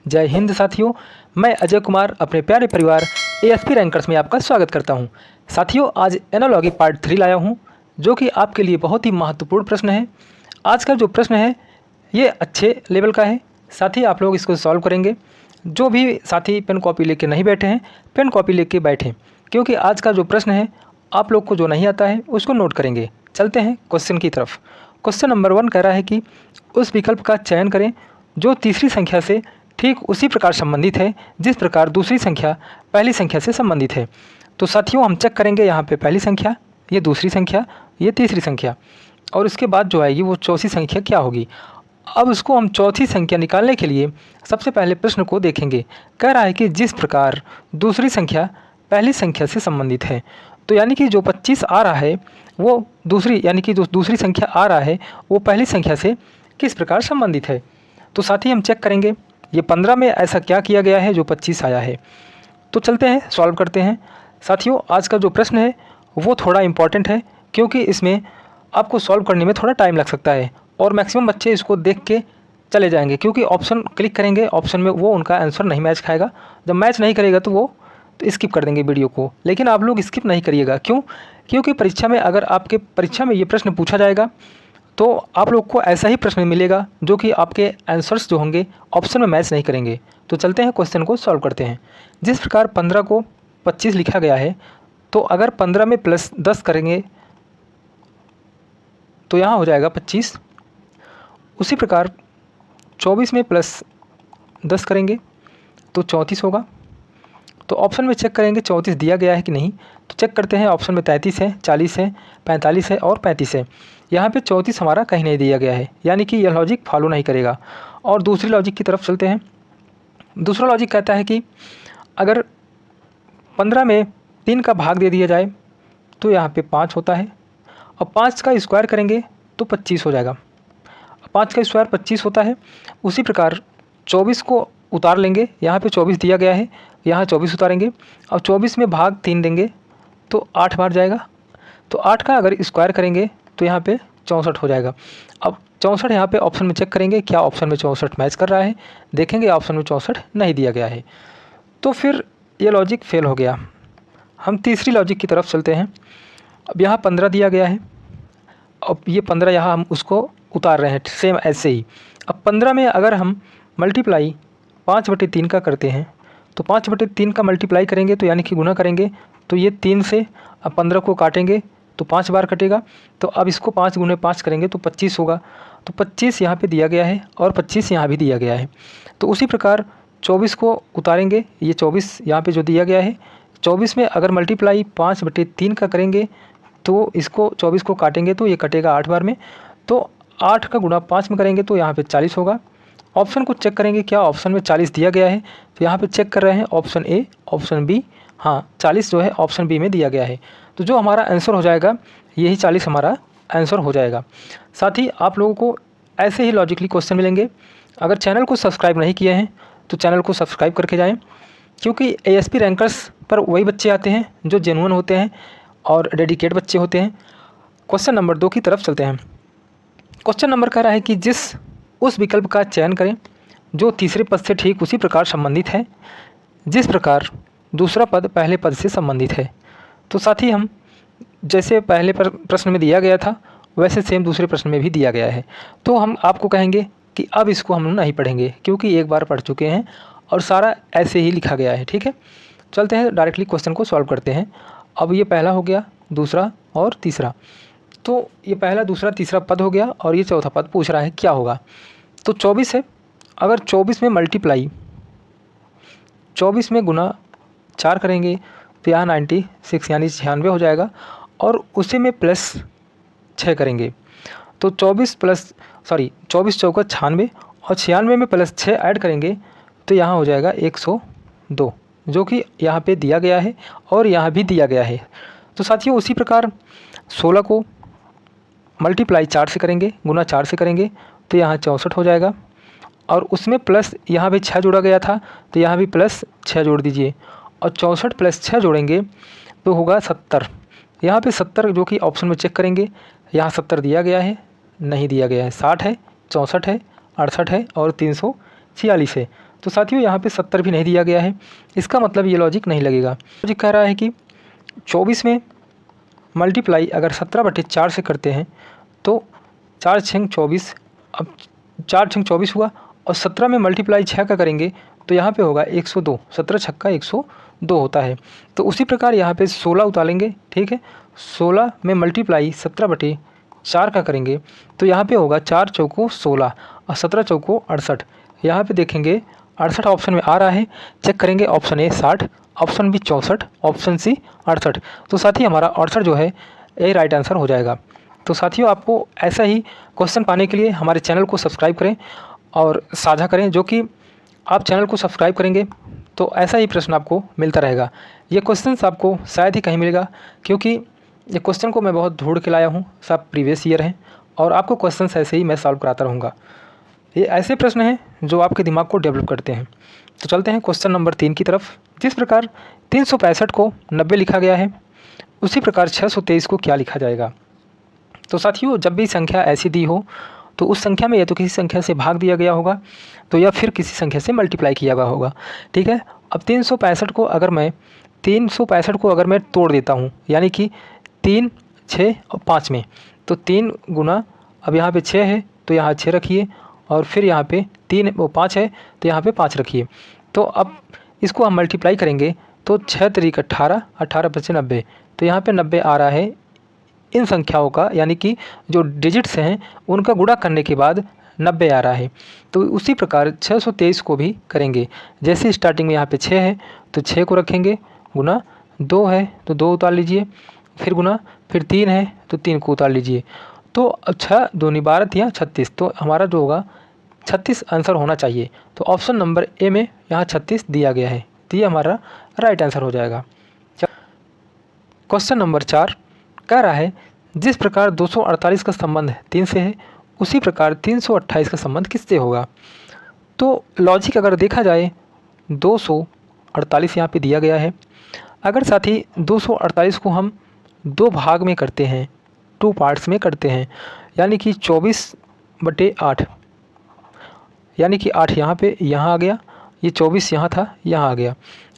जय हिंद साथियों, मैं अजय कुमार अपने प्यारे परिवार एएसपी रैंकर्स में आपका स्वागत करता हूं। साथियों, आज एनालॉजी पार्ट 3 लाया हूं, जो कि आपके लिए बहुत ही महत्वपूर्ण प्रश्न है। आज का जो प्रश्न है ये अच्छे लेवल का है। साथ ही आप लोग इसको सॉल्व करेंगे। जो भी साथी पेन कॉपी लेके नहीं बैठे हैं, पेन कॉपी लेके बैठें, क्योंकि आज का जो प्रश्न है आप लोग को जो नहीं आता है उसको नोट करेंगे। चलते हैं क्वेश्चन की तरफ। क्वेश्चन नंबर 1 कह रहा है कि उस विकल्प का चयन करें जो तीसरी संख्या से ठीक उसी प्रकार संबंधित है जिस प्रकार दूसरी संख्या पहली संख्या से संबंधित है। तो साथियों, हम चेक करेंगे यहाँ पे पहली संख्या, ये दूसरी संख्या, ये तीसरी संख्या, और उसके बाद जो आएगी वो चौथी संख्या क्या होगी। अब उसको हम चौथी संख्या निकालने के लिए सबसे पहले प्रश्न को देखेंगे। कह रहा है कि जिस प्रकार दूसरी संख्या पहली संख्या से संबंधित है, तो यानी कि जो 25 आ रहा है वो दूसरी, यानी कि जो दूसरी संख्या आ रहा है वो पहली संख्या से किस प्रकार संबंधित है। तो साथ ही हम चेक करेंगे ये 15 में ऐसा क्या किया गया है जो 25 आया है। तो चलते हैं सॉल्व करते हैं। साथियों, आज का जो प्रश्न है वो थोड़ा इम्पॉर्टेंट है, क्योंकि इसमें आपको सॉल्व करने में थोड़ा टाइम लग सकता है और मैक्सिमम बच्चे इसको देख के चले जाएंगे, क्योंकि ऑप्शन क्लिक करेंगे, ऑप्शन में वो उनका आंसर नहीं मैच खाएगा। जब मैच नहीं करेगा तो वो स्किप कर देंगे वीडियो को। लेकिन आप लोग स्किप नहीं करिएगा। क्यों? क्योंकि परीक्षा में, अगर आपके परीक्षा में ये प्रश्न पूछा जाएगा तो आप लोग को ऐसा ही प्रश्न मिलेगा जो कि आपके आंसर्स जो होंगे ऑप्शन में मैच नहीं करेंगे। तो चलते हैं क्वेश्चन को सॉल्व करते हैं। जिस प्रकार 15 को 25 लिखा गया है, तो अगर 15 में प्लस 10 करेंगे तो यहाँ हो जाएगा 25। उसी प्रकार 24 में प्लस 10 करेंगे तो 34 होगा। तो ऑप्शन में चेक करेंगे 34 दिया गया है कि नहीं। तो चेक करते हैं, ऑप्शन में 33 है, 40 है, 45 है और 35 है। यहाँ पे 34 हमारा कहीं नहीं दिया गया है, यानी कि यह लॉजिक फॉलो नहीं करेगा। और दूसरी लॉजिक की तरफ चलते हैं। दूसरा लॉजिक कहता है कि अगर 15 में 3 का भाग दे दिया जाए तो यहाँ पे 5 होता है, और 5 का स्क्वायर करेंगे तो 25 हो जाएगा। 5 का स्क्वायर 25 होता है। उसी प्रकार 24 को उतार लेंगे, यहाँ पे 24 दिया गया है, यहाँ 24 उतारेंगे और 24 में भाग 3 देंगे तो 8 बार जाएगा। तो 8 का अगर स्क्वायर करेंगे तो यहाँ पे 64 हो जाएगा। अब 64 यहाँ पे ऑप्शन में चेक करेंगे, क्या ऑप्शन में 64 मैच कर रहा है। देखेंगे ऑप्शन में 64 नहीं दिया गया है, तो फिर ये लॉजिक फेल हो गया। हम तीसरी लॉजिक की तरफ चलते हैं। अब यहाँ 15 दिया गया है, अब ये 15 यहाँ हम उसको उतार रहे हैं सेम ऐसे ही। अब 15 में अगर हम मल्टीप्लाई 5/3 का करते हैं, तो 5/3 का मल्टीप्लाई करेंगे तो यानी कि गुना करेंगे तो ये 3 से अब 15 को काटेंगे तो 5 बार कटेगा। तो अब इसको 5 गुने 5 करेंगे तो 25 होगा। तो 25 यहाँ पे दिया गया है और 25 यहाँ भी दिया गया है। तो उसी प्रकार 24 को उतारेंगे, ये 24 यहाँ पे जो दिया गया है, 24 में अगर मल्टीप्लाई 5/3 का करेंगे तो इसको 24 को काटेंगे तो ये कटेगा 8 बार में। तो 8 का गुणा 5 में करेंगे तो यहाँ पे 40 होगा। ऑप्शन को चेक करेंगे, क्या ऑप्शन में 40 दिया गया है। तो यहाँ पे चेक कर रहे हैं ऑप्शन ए, ऑप्शन बी, हाँ 40 जो है ऑप्शन बी में दिया गया है। तो जो हमारा आंसर हो जाएगा यही 40 हमारा आंसर हो जाएगा। साथ ही आप लोगों को ऐसे ही लॉजिकली क्वेश्चन मिलेंगे। अगर चैनल को सब्सक्राइब नहीं किए हैं तो चैनल को सब्सक्राइब करके जाएँ, क्योंकि एएसपी रैंकर्स पर वही बच्चे आते हैं जो जेन्युइन होते हैं और डेडिकेट बच्चे होते हैं। क्वेश्चन नंबर 2 की तरफ चलते हैं। क्वेश्चन नंबर कह रहा है कि उस विकल्प का चयन करें जो तीसरे पद से ठीक उसी प्रकार संबंधित है जिस प्रकार दूसरा पद पहले पद से संबंधित है। तो साथ ही हम जैसे पहले प्रश्न में दिया गया था वैसे सेम दूसरे प्रश्न में भी दिया गया है। तो हम आपको कहेंगे कि अब इसको हम नहीं पढ़ेंगे, क्योंकि एक बार पढ़ चुके हैं और सारा ऐसे ही लिखा गया है। ठीक है, चलते हैं डायरेक्टली क्वेश्चन को सॉल्व करते हैं। अब ये पहला हो गया, दूसरा और तीसरा। तो ये पहला, दूसरा, तीसरा पद हो गया और ये चौथा पद पूछ रहा है क्या होगा। तो 24 है, अगर 24 में मल्टीप्लाई 24 में गुना 4 करेंगे तो यहाँ 96 यानी 96 हो जाएगा, और उसी में प्लस 6 करेंगे तो 24 चौका 96 और 96 में प्लस 6 ऐड करेंगे तो यहाँ हो जाएगा 102, जो कि यहाँ पे दिया गया है और यहाँ भी दिया गया है। तो साथियों, उसी प्रकार 16 को मल्टीप्लाई 4 से करेंगे, गुना 4 से करेंगे तो यहाँ 64 हो जाएगा, और उसमें प्लस यहाँ भी 6 जोड़ा गया था तो यहाँ भी प्लस 6 जोड़ दीजिए, और 64 प्लस 6 जोड़ेंगे तो होगा 70। यहाँ पे 70 जो कि ऑप्शन में चेक करेंगे, यहाँ 70 दिया गया है, नहीं दिया गया है। 60 है, 64 है, 68 है और 346 है। तो साथियों यहाँ पे 70 भी नहीं दिया गया है, इसका मतलब ये लॉजिक नहीं लगेगा। लॉजिक कह रहा है कि 24 में मल्टीप्लाई अगर 17/4 से करते हैं तो 4 छंग 24, अब 4 छंग 24 हुआ, और 17 में मल्टीप्लाई 6 का करेंगे तो यहाँ पे होगा 102, 17 छक्का 102 होता है। तो उसी प्रकार यहाँ पे 16 उतारेंगे, ठीक है, 16 में मल्टीप्लाई 17/4 का करेंगे तो यहाँ पे होगा 4 चौको 16 और 17 चौको 68। यहाँ पे देखेंगे 68 ऑप्शन में आ रहा है, चेक करेंगे, option A 60, option B 64, option C 68। तो साथ ही हमारा 68 जो है ये राइट आंसर हो जाएगा। तो साथियों आपको ऐसा ही क्वेश्चन पाने के लिए हमारे चैनल को सब्सक्राइब करें और साझा करें, जो कि आप चैनल को सब्सक्राइब करेंगे तो ऐसा ही प्रश्न आपको मिलता रहेगा। ये क्वेश्चन आपको शायद ही कहीं मिलेगा, क्योंकि ये क्वेश्चन को मैं बहुत ढूंढ के लाया हूँ, सब प्रीवियस ईयर हैं और आपको क्वेश्चन ऐसे ही मैं सॉल्व कराता रहूँगा। ये ऐसे प्रश्न हैं जो आपके दिमाग को डेवलप करते हैं। तो चलते हैं क्वेश्चन नंबर 3 की तरफ। जिस प्रकार 365 को 90 लिखा गया है, उसी प्रकार 623 को क्या लिखा जाएगा। तो साथियों जब भी संख्या ऐसी दी हो तो उस संख्या में या तो किसी संख्या से भाग दिया गया होगा तो या फिर किसी संख्या से मल्टीप्लाई किया गया होगा, ठीक है। अब 365 को अगर मैं तोड़ देता हूँ, यानी कि 3, 6 और 5 में, तो 3 गुना, अब यहाँ पे 6 है तो यहाँ 6 रखिए, और फिर यहाँ पे 5 है तो यहाँ पे 5 रखिए। तो अब इसको हम मल्टीप्लाई करेंगे तो 6 तरीक 18, 18 पचे 90, तो यहाँ पे 90 आ रहा है। इन संख्याओं का यानी कि जो डिजिट्स हैं उनका गुणा करने के बाद 90 आ रहा है। तो उसी प्रकार 623 को भी करेंगे। जैसे स्टार्टिंग में यहाँ पे 6 है तो 6 को रखेंगे, गुना 2 है तो 2 उतार लीजिए, फिर गुना, फिर 3 है तो 3 को उतार लीजिए। तो 6 दूनी 12 या 36, तो हमारा जो होगा 36 आंसर होना चाहिए। तो ऑप्शन नंबर ए में यहाँ 36 दिया गया है, तो ये हमारा राइट आंसर हो जाएगा। क्वेश्चन नंबर 4 कह रहा है जिस प्रकार 248 का संबंध 3 से है, उसी प्रकार 328 का संबंध किससे होगा। तो लॉजिक अगर देखा जाए 248 यहाँ पे दिया गया है, अगर साथ ही 248 को हम 2 भाग में करते हैं, 2 पार्ट्स में करते हैं, यानी कि 24/8, यानी कि 8 यहाँ पे यहाँ आ गया, ये 24 यहाँ था यहाँ आ गया,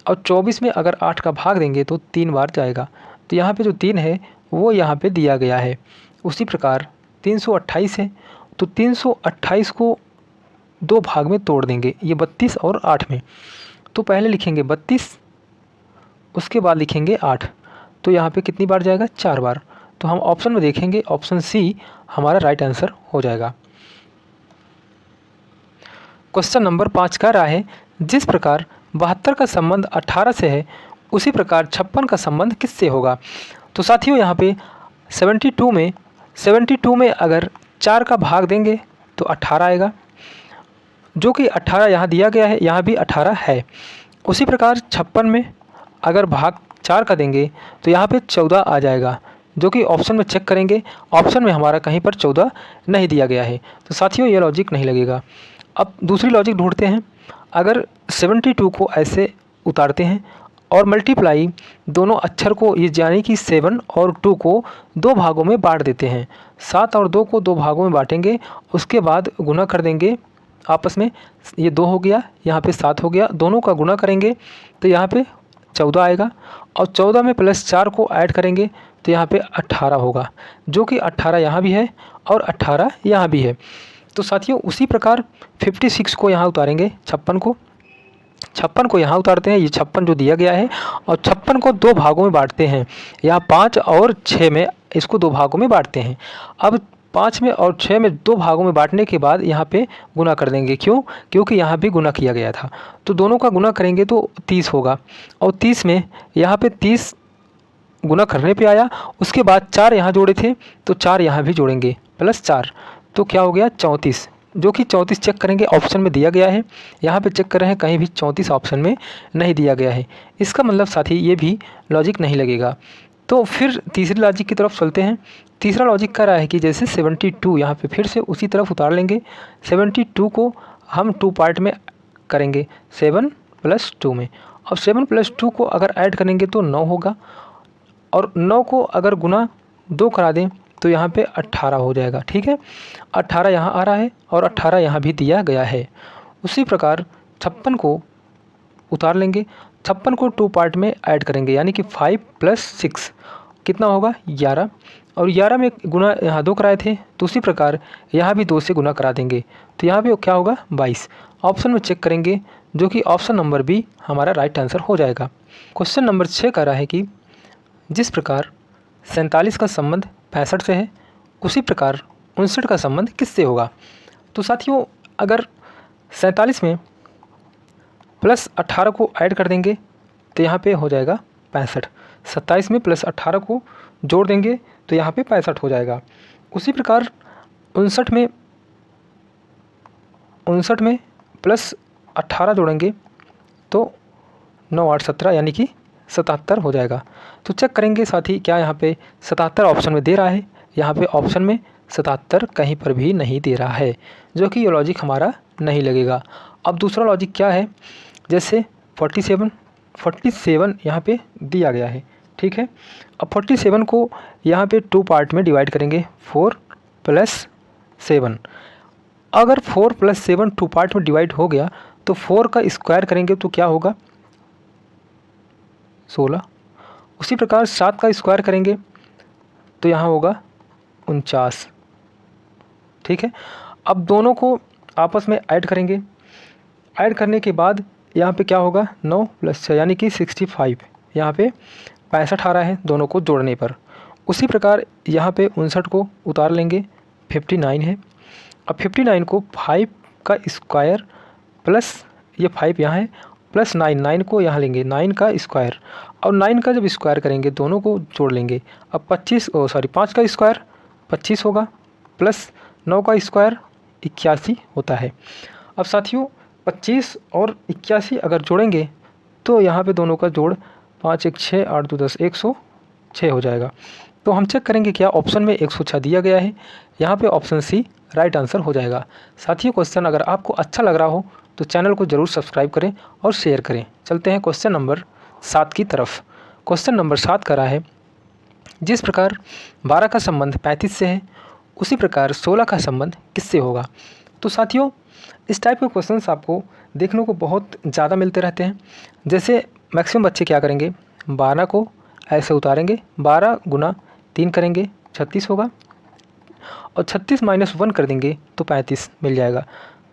और 24 में अगर 8 का भाग देंगे तो 3 बार जाएगा। तो यहाँ पे जो 3 है वो यहाँ पे दिया गया है। उसी प्रकार 328 है तो 328 को 2 भाग में तोड़ देंगे, ये 32 और 8 में। तो पहले लिखेंगे 32, उसके बाद लिखेंगे 8, तो यहाँ पे कितनी बार जाएगा, 4 बार। तो हम ऑप्शन में देखेंगे, ऑप्शन सी हमारा राइट आंसर हो जाएगा। क्वेश्चन नंबर 5 कह रहा है जिस प्रकार 72 का संबंध 18 से है, उसी प्रकार 56 का संबंध किससे होगा। तो साथियों यहाँ पे 72 में अगर 4 का भाग देंगे तो 18 आएगा, जो कि 18 यहाँ दिया गया है, यहाँ भी 18 है। उसी प्रकार 56 में अगर भाग 4 का देंगे तो यहाँ पे 14 आ जाएगा, जो कि ऑप्शन में चेक करेंगे, ऑप्शन में हमारा कहीं पर 14 नहीं दिया गया है। तो साथियों ये लॉजिक नहीं लगेगा। अब दूसरी लॉजिक ढूंढते हैं। अगर 72 को ऐसे उतारते हैं और मल्टीप्लाई दोनों अक्षर को, ये यानी कि 7 और 2 को 2 भागों में बांट देते हैं, 7 और 2 को 2 भागों में बांटेंगे, उसके बाद गुना कर देंगे आपस में, ये 2 हो गया, यहाँ पे 7 हो गया, दोनों का गुना करेंगे तो यहाँ पे 14 आएगा, और 14 में प्लस 4 को ऐड करेंगे तो यहाँ पे 18 होगा, जो कि 18 यहाँ भी है और 18 यहाँ भी है। तो साथियों उसी प्रकार 56 को यहाँ उतारेंगे, 56 को यहाँ उतारते हैं, ये 56 जो दिया गया है, और 56 को 2 भागों में बांटते हैं, यहाँ 5 और 6 में इसको 2 भागों में बांटते हैं। अब 5 में और 6 में 2 भागों में बांटने के बाद यहाँ पे गुना कर देंगे, क्यों, क्योंकि यहाँ भी गुना किया गया था। तो दोनों का गुना करेंगे तो 30 होगा, और 30 में यहाँ पे 30 गुना करने पे आया, उसके बाद 4 यहाँ जोड़े थे तो 4 यहाँ भी जोड़ेंगे प्लस 4, तो क्या हो गया 34, जो कि 34 चेक करेंगे, ऑप्शन में दिया गया है। यहाँ पे चेक कर रहे हैं, कहीं भी 34 ऑप्शन में नहीं दिया गया है। इसका मतलब साथी ये भी लॉजिक नहीं लगेगा। तो फिर तीसरी लॉजिक की तरफ चलते हैं। तीसरा लॉजिक कह रहा है कि जैसे 72 यहाँ पे फिर से उसी तरफ उतार लेंगे, 72 को हम 2 पार्ट में करेंगे, 7 + 2 में। अब 7 + 2 को अगर ऐड करेंगे तो 9 होगा, और 9 को अगर गुना 2 करा दें तो यहाँ पे 18 हो जाएगा, ठीक है। 18 यहाँ आ रहा है और 18 यहाँ भी दिया गया है। उसी प्रकार 56 को उतार लेंगे, 56 को 2 पार्ट में ऐड करेंगे, यानी कि 5 + 6 कितना होगा 11, और 11 में गुना यहाँ 2 कराए थे, तो उसी प्रकार यहाँ भी 2 से गुना करा देंगे, तो यहाँ पे क्या होगा 22। ऑप्शन में चेक करेंगे, जो कि ऑप्शन नंबर बी हमारा राइट आंसर हो जाएगा। क्वेश्चन नंबर 6 कह रहा है कि जिस प्रकार 47 का संबंध 65 से है, उसी प्रकार 59 का संबंध किससे होगा। तो साथियों, अगर 47 में +18 को ऐड कर देंगे तो यहाँ पे हो जाएगा 65। 27 में +18 को जोड़ देंगे तो यहाँ पे 65 हो जाएगा। उसी प्रकार 59 में +18 जोड़ेंगे तो 9 8 17 यानी कि 77 हो जाएगा। तो चेक करेंगे साथी, क्या यहाँ पे 77 ऑप्शन में दे रहा है। यहाँ पे ऑप्शन में 77 कहीं पर भी नहीं दे रहा है, जो कि ये लॉजिक हमारा नहीं लगेगा। अब दूसरा लॉजिक क्या है, जैसे 47 यहाँ पे दिया गया है, ठीक है। अब 47 को यहाँ पे 2 पार्ट में डिवाइड करेंगे, 4 + 7। अगर 4 + 7 2 पार्ट में डिवाइड हो गया तो 4 का स्क्वायर करेंगे तो क्या होगा 16। उसी प्रकार 7 का स्क्वायर करेंगे तो यहाँ होगा 49, ठीक है। अब दोनों को आपस में ऐड करेंगे, ऐड करने के बाद यहाँ पे क्या होगा 9 + 6 यानी कि 65, यहाँ पे 65 आ रहा है दोनों को जोड़ने पर। उसी प्रकार यहाँ पे 59 को उतार लेंगे, 59 है। अब 59 को 5 का स्क्वायर प्लस ये 5 यहाँ है प्लस 9 को यहाँ लेंगे, 9 का स्क्वायर, और 9 का जब स्क्वायर करेंगे दोनों को जोड़ लेंगे। अब 5 का स्क्वायर 25 होगा, प्लस 9 का स्क्वायर 81 होता है। अब साथियों 25 और 81 अगर जोड़ेंगे तो यहाँ पे दोनों का जोड़ 5 1 6 8 2 10 106 हो जाएगा। तो हम चेक करेंगे क्या ऑप्शन में 106 दिया गया है, यहाँ पे ऑप्शन सी राइट आंसर हो जाएगा। साथियों, क्वेश्चन अगर आपको अच्छा लग रहा हो तो चैनल को ज़रूर सब्सक्राइब करें और शेयर करें। चलते हैं क्वेश्चन नंबर 7 की तरफ। क्वेश्चन नंबर 7 करा है, जिस प्रकार 12 का संबंध 35 से है, उसी प्रकार 16 का संबंध किससे होगा। तो साथियों, इस टाइप के क्वेश्चंस आपको देखने को बहुत ज़्यादा मिलते रहते हैं। जैसे मैक्सिमम बच्चे क्या करेंगे, 12 को ऐसे उतारेंगे, 12 × 3 करेंगे 36 होगा, और 36 - 1 कर देंगे तो 35 मिल जाएगा,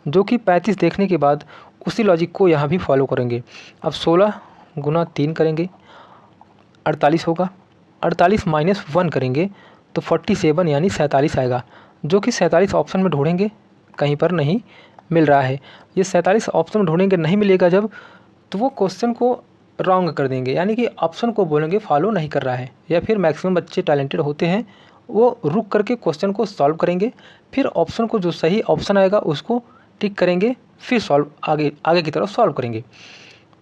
जो कि 35 देखने के बाद उसी लॉजिक को यहाँ भी फॉलो करेंगे। अब 16 × 3 करेंगे 48 होगा, 48 - 1 करेंगे तो 47 यानी 47 आएगा, जो कि 47 ऑप्शन में ढूंढेंगे कहीं पर नहीं मिल रहा है। ये 47 ऑप्शन में ढूंढेंगे नहीं मिलेगा जब, तो वो क्वेश्चन को रॉन्ग कर देंगे, यानी कि ऑप्शन को बोलेंगे फॉलो नहीं कर रहा है। या फिर मैक्सिमम बच्चे टैलेंटेड होते हैं, वो रुक करके क्वेश्चन को सॉल्व करेंगे, फिर ऑप्शन को जो सही ऑप्शन आएगा उसको टिक करेंगे, फिर आगे की तरफ सॉल्व करेंगे।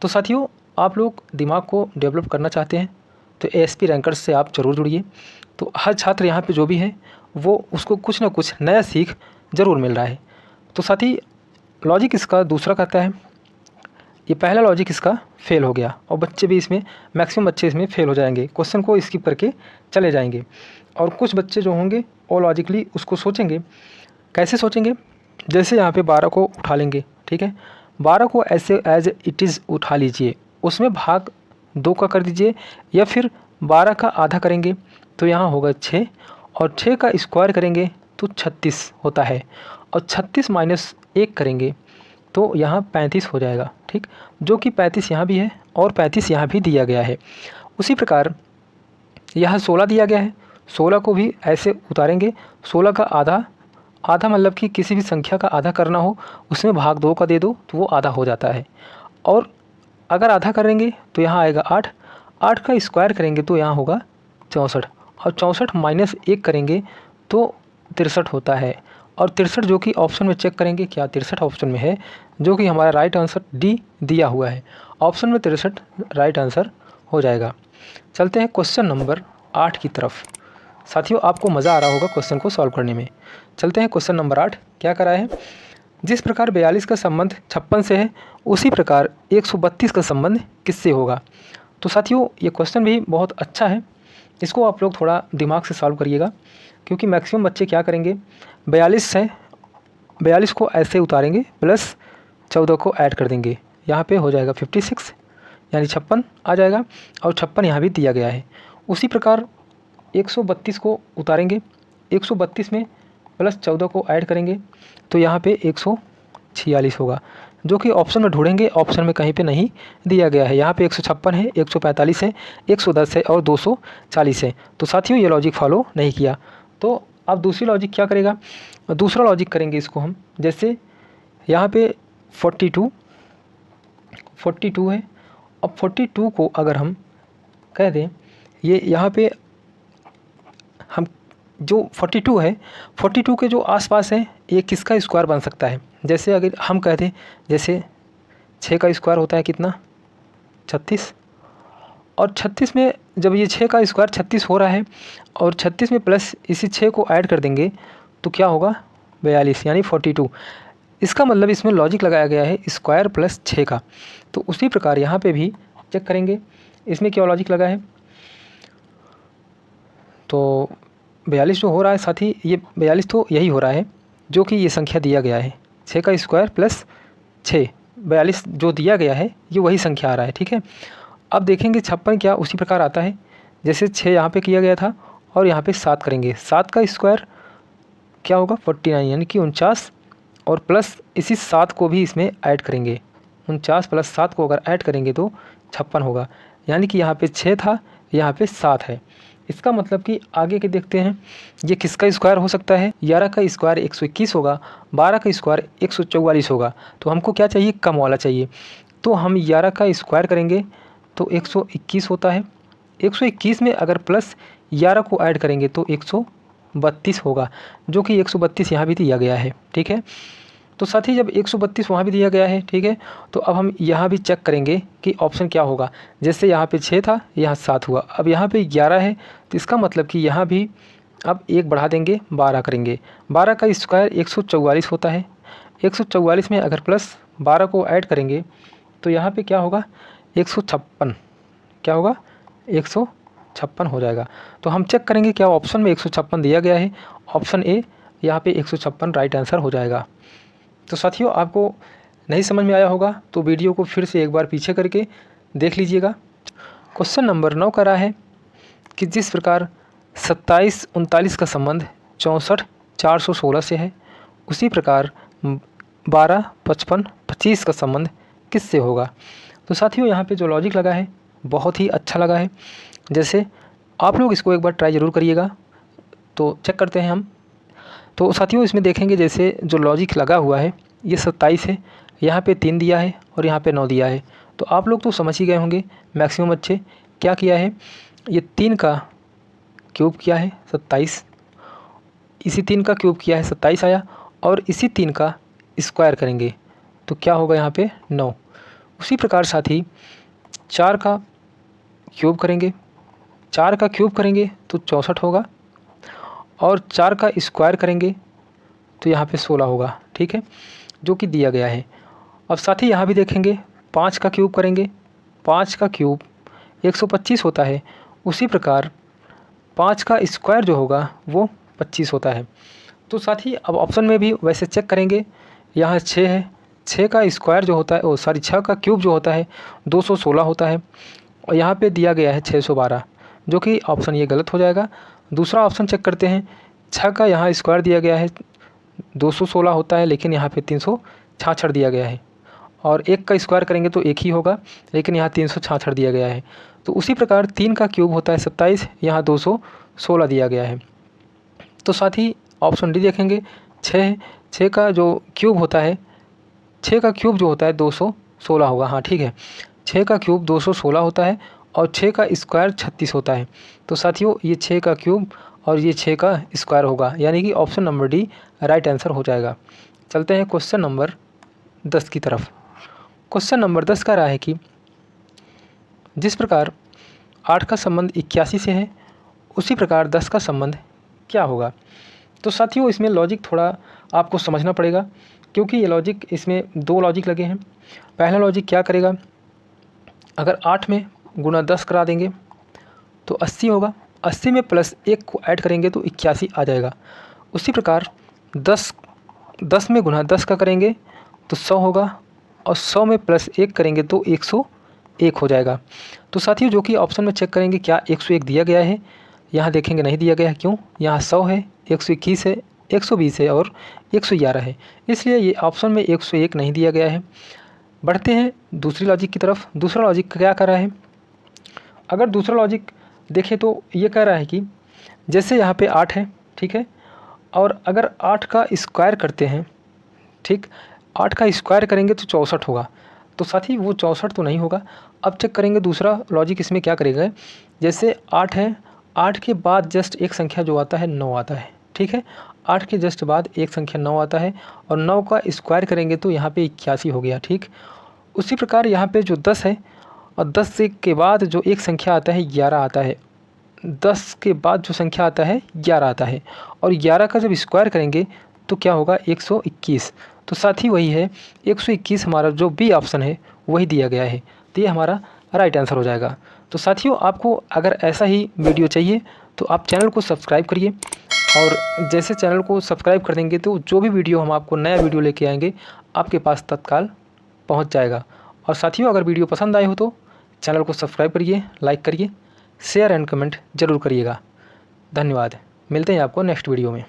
तो साथियों, आप लोग दिमाग को डेवलप करना चाहते हैं तो एएसपी रैंकर्स से आप ज़रूर जुड़िए। तो हर छात्र यहाँ पे जो भी है वो उसको कुछ ना कुछ नया सीख ज़रूर मिल रहा है। तो साथी, लॉजिक इसका दूसरा कहता है, ये पहला लॉजिक इसका फेल हो गया, और बच्चे भी इसमें मैक्सिमम बच्चे इसमें फेल हो जाएंगे, क्वेश्चन को स्किप करके चले जाएंगे। और कुछ बच्चे जो होंगे वो लॉजिकली उसको सोचेंगे। कैसे सोचेंगे, जैसे यहाँ पे 12 को उठा लेंगे, ठीक है, 12 को ऐसे एज इट इज़ उठा लीजिए, उसमें भाग 2 का कर दीजिए, या फिर 12 का आधा करेंगे तो यहाँ होगा 6, और 6 का स्क्वायर करेंगे तो 36 होता है, और 36 - 1 करेंगे तो यहाँ 35 हो जाएगा, ठीक, जो कि 35 यहाँ भी है और 35 यहाँ भी दिया गया है। उसी प्रकार यहाँ 16 दिया गया है, 16 को भी ऐसे उतारेंगे, 16 का आधा मतलब कि किसी भी संख्या का आधा करना हो उसमें भाग 2 का दे दो तो वो आधा हो जाता है, और अगर आधा करेंगे तो यहाँ आएगा 8, 8 का स्क्वायर करेंगे तो यहाँ होगा 64, और 64 - 1 करेंगे तो 63 होता है, और 63 जो कि ऑप्शन में चेक करेंगे क्या 63 ऑप्शन में है, जो कि हमारा राइट आंसर डी दिया हुआ है। ऑप्शन में 63 राइट आंसर हो जाएगा। चलते हैं क्वेश्चन नंबर 8 की तरफ। साथियों, आपको मज़ा आ रहा होगा क्वेश्चन को सॉल्व करने में। चलते हैं क्वेश्चन नंबर 8 क्या करा है, जिस प्रकार 42 का संबंध 56 से है, उसी प्रकार 132 का संबंध किससे होगा। तो साथियों, ये क्वेश्चन भी बहुत अच्छा है, इसको आप लोग थोड़ा दिमाग से सॉल्व करिएगा, क्योंकि मैक्सिमम बच्चे क्या करेंगे, 42 को ऐसे उतारेंगे प्लस 14 को ऐड कर देंगे, यहाँ पे हो जाएगा 56 यानी 56 आ जाएगा, और 56 यहाँ भी दिया गया है। उसी प्रकार 132 को उतारेंगे, 132 में प्लस 14 को ऐड करेंगे तो यहाँ पे 146 होगा, जो कि ऑप्शन में ढूंढेंगे, ऑप्शन में कहीं पे नहीं दिया गया है। यहाँ पे 156 है, 145 है, 110 है और 240 है। तो साथियों ये लॉजिक फॉलो नहीं किया। तो अब दूसरी लॉजिक क्या करेगा, दूसरा लॉजिक करेंगे इसको हम, जैसे यहाँ पे 42 है। अब 42 को अगर हम कह दें, ये यहाँ पे हम जो 42 है, 42 के जो आसपास है ये किसका स्क्वायर बन सकता है। जैसे अगर हम कह दें, जैसे 6 का स्क्वायर होता है कितना, 36, और 36 में जब ये 6 का स्क्वायर 36 हो रहा है और 36 में प्लस इसी 6 को ऐड कर देंगे तो क्या होगा, 42 यानी 42। इसका मतलब इसमें लॉजिक लगाया गया है स्क्वायर प्लस 6 का। तो उसी प्रकार यहाँ पे भी चेक करेंगे इसमें क्या लॉजिक लगा है। तो 42 जो हो रहा है साथी, ये 42 तो यही हो रहा है जो कि ये संख्या दिया गया है, 6 का स्क्वायर प्लस 6, 42 जो दिया गया है ये वही संख्या आ रहा है, ठीक है। अब देखेंगे 56 क्या उसी प्रकार आता है, जैसे 6 यहाँ पे किया गया था और यहाँ पे 7 करेंगे, 7 का स्क्वायर क्या होगा 49 यानी कि 49, और प्लस इसी 7 को भी इसमें ऐड करेंगे, 49 प्लस 7 को अगर ऐड करेंगे तो 56 होगा, यानी कि यहाँ पे 6 था, यहाँ पे 7 है। इसका मतलब कि आगे के देखते हैं ये किसका स्क्वायर हो सकता है, 11 का स्क्वायर 121 होगा, 12 का स्क्वायर 144 होगा। तो हमको क्या चाहिए, कम वाला चाहिए। तो हम 11 का स्क्वायर करेंगे तो 121 होता है, 121 में अगर प्लस 11 को ऐड करेंगे तो 132 होगा, जो कि 132 यहाँ भी दिया गया है, ठीक है। तो साथ ही जब 132 वहाँ भी दिया गया है, ठीक है, तो अब हम यहाँ भी चेक करेंगे कि ऑप्शन क्या होगा। जैसे यहाँ पे 6 था, यहाँ 7 हुआ, अब यहाँ पे 11 है, तो इसका मतलब कि यहाँ भी अब 1 बढ़ा देंगे, 12 करेंगे। 12 का स्क्वायर 144 होता है, 144 में अगर प्लस 12 को ऐड करेंगे तो यहाँ पे क्या होगा, 156, क्या होगा 156 हो जाएगा। तो हम चेक करेंगे क्या ऑप्शन में 156 दिया गया है, ऑप्शन ए यहाँ पे 156 राइट आंसर हो जाएगा। तो साथियों आपको नहीं समझ में आया होगा तो वीडियो को फिर से एक बार पीछे करके देख लीजिएगा। क्वेश्चन नंबर 9 का रहा है कि जिस प्रकार 27 39 का संबंध 64 416 से है, उसी प्रकार 12 55 25 का संबंध किससे होगा। तो साथियों यहाँ पे जो लॉजिक लगा है बहुत ही अच्छा लगा है, जैसे आप लोग इसको एक बार ट्राई ज़रूर करिएगा। तो चेक करते हैं हम। तो साथियों इसमें देखेंगे जैसे जो लॉजिक लगा हुआ है ये 27 है, यहाँ पे 3 दिया है और यहाँ पे 9 दिया है। तो आप लोग तो समझ ही गए होंगे मैक्सिमम बच्चे, क्या किया है, ये 3 का क्यूब किया है 27, इसी 3 का क्यूब किया है 27 आया, और इसी 3 का स्क्वायर करेंगे तो क्या होगा यहाँ पे 9। उसी प्रकार साथी 4 का क्यूब करेंगे, 4 का क्यूब करेंगे तो 64 होगा, और 4 का स्क्वायर करेंगे तो यहाँ पे 16 होगा, ठीक है, जो कि दिया गया है। अब साथ ही यहाँ भी देखेंगे 5 का क्यूब करेंगे, 5 का क्यूब 125 होता है, उसी प्रकार 5 का स्क्वायर जो होगा वो 25 होता है। तो साथ ही अब ऑप्शन में भी वैसे चेक करेंगे, यहाँ 6 है, 6 का स्क्वायर जो होता है 6 का क्यूब जो होता है 216 होता है, और यहाँ पे दिया गया है 612, जो कि ऑप्शन ये गलत हो जाएगा। दूसरा ऑप्शन चेक करते हैं, 6 का यहाँ स्क्वायर दिया गया है 216 होता है, लेकिन यहाँ पे 366 दिया गया है, और 1 का स्क्वायर करेंगे तो 1 ही होगा, लेकिन यहाँ 366 दिया गया है। तो उसी प्रकार 3 का क्यूब होता है 27, यहाँ 216 दिया गया है। तो साथ ही ऑप्शन डी देखेंगे, 6 का जो क्यूब होता है, 6 का क्यूब जो होता है 216 होगा, हाँ ठीक है, 6 का क्यूब 216 होता है और 6 का स्क्वायर 36 होता है। तो साथियों ये 6 का क्यूब और ये 6 का स्क्वायर होगा, यानी कि option number D right answer हो जाएगा। चलते हैं क्वेश्चन नंबर 10 की तरफ। क्वेश्चन नंबर 10 का रहा है कि जिस प्रकार 8 का संबंध 81 से है, उसी प्रकार 10 का संबंध क्या होगा। तो साथियों इसमें लॉजिक थोड़ा आपको समझना पड़ेगा, क्योंकि ये लॉजिक, इसमें 2 लॉजिक लगे हैं। पहला लॉजिक क्या करेगा, अगर 8 में गुना 10 करा देंगे तो 80 होगा, 80 में प्लस 1 को ऐड करेंगे तो 81 आ जाएगा। उसी प्रकार 10 में गुना 10 का करेंगे तो 100 होगा, और 100 में +1 करेंगे तो 101 हो जाएगा। तो साथियों जो कि ऑप्शन में चेक करेंगे क्या 101 दिया गया है, यहाँ देखेंगे नहीं दिया गया है। क्यों? यहाँ 100 है, 121 है, 120 है और 111 है, इसलिए ये ऑप्शन में 101 नहीं दिया गया है। बढ़ते हैं दूसरी लॉजिक की तरफ। दूसरा लॉजिक क्या कर रहा है? अगर दूसरा लॉजिक देखें तो ये कह रहा है कि जैसे यहाँ पे 8 है, ठीक है, और अगर 8 का स्क्वायर करते हैं, ठीक, 8 का स्क्वायर करेंगे तो 64 होगा। तो साथ ही वो 64 तो नहीं होगा। अब चेक करेंगे दूसरा लॉजिक इसमें क्या करेगा। जैसे 8 है, 8 के बाद जस्ट एक संख्या जो आता है 9 आता है, ठीक है, 8 के जस्ट बाद एक संख्या 9 आता है और 9 का स्क्वायर करेंगे तो यहाँ पे 81 हो गया, ठीक। उसी प्रकार यहाँ पे जो 10 है और 10 से के बाद जो एक संख्या आता है 11 आता है, 10 के बाद जो संख्या आता है 11 आता है और 11 का जब स्क्वायर करेंगे तो क्या होगा 121। तो साथ ही वही है 121, हमारा जो बी ऑप्शन है वही दिया गया है, तो ये हमारा राइट आंसर हो जाएगा। तो साथियों आपको अगर ऐसा ही वीडियो चाहिए तो आप चैनल को सब्सक्राइब करिए, और जैसे चैनल को सब्सक्राइब कर देंगे तो जो भी वीडियो हम आपको नया वीडियो लेके आएंगे आपके पास तत्काल पहुंच जाएगा। और साथियों अगर वीडियो पसंद आए हो तो चैनल को सब्सक्राइब करिए, लाइक करिए, शेयर एंड कमेंट ज़रूर करिएगा। धन्यवाद। मिलते हैं आपको नेक्स्ट वीडियो में।